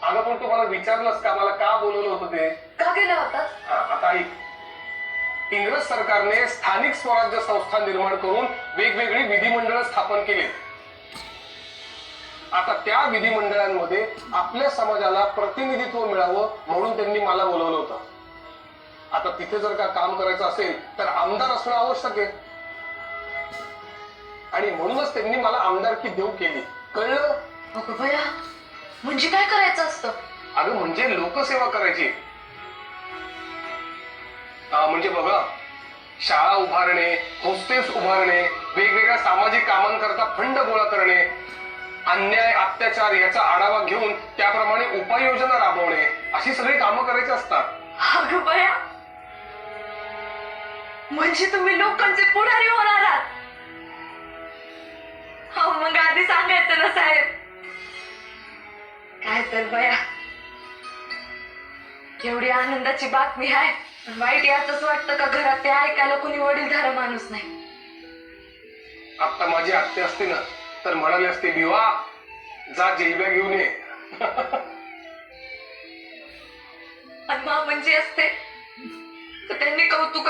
अगं पण तू मला विचारलंस का मला का बोलवलं होतं ते? का गेला होता? आता ऐक. इंग्रज सरकारने स्थानिक स्वराज्य संस्था निर्माण करून वेगवेगळी विधिमंडळ स्थापन केली. आता त्या विधिमंडळांमध्ये आपल्या समाजाला प्रतिनिधित्व मिळावं म्हणून त्यांनी मला बोलवलं होतं. आता तिथे जर का काम करायचं असेल तर आमदार असणं आवश्यक आहे आणि म्हणूनच त्यांनी मला आमदारकी देऊ केली. कळलं? अगं बया, म्हणजे काय करायचं असतं? अगं म्हणजे लोकसेवा करायची. म्हणजे बघा, शाळा उभारणे, हॉस्टेल्स उभारणे, वेगवेगळ्या सामाजिक कामांकरता फंड गोळा करणे, अन्याय अत्याचार याचा आढावा घेऊन त्याप्रमाणे उपाययोजना राबवणे, अशी सगळी कामं करायची असतात. अगं बया, म्हणजे तुम्ही लोकांचे पुढारी होणार आहात. हो मग आधी सांगायचं ना साहेब. काय तर बया, एवढी आनंदाची बातमी आहे. वाईट यातच वाटतं का घरात ते ऐकायला कोणी वडीलधारा माणूस नाही. आता माझी आत्या असते ना तर म्हणाले असते, भिवा जा जिलब्या घेऊन ये. आणि म्हणजे असते तर त्यांनी कौतुक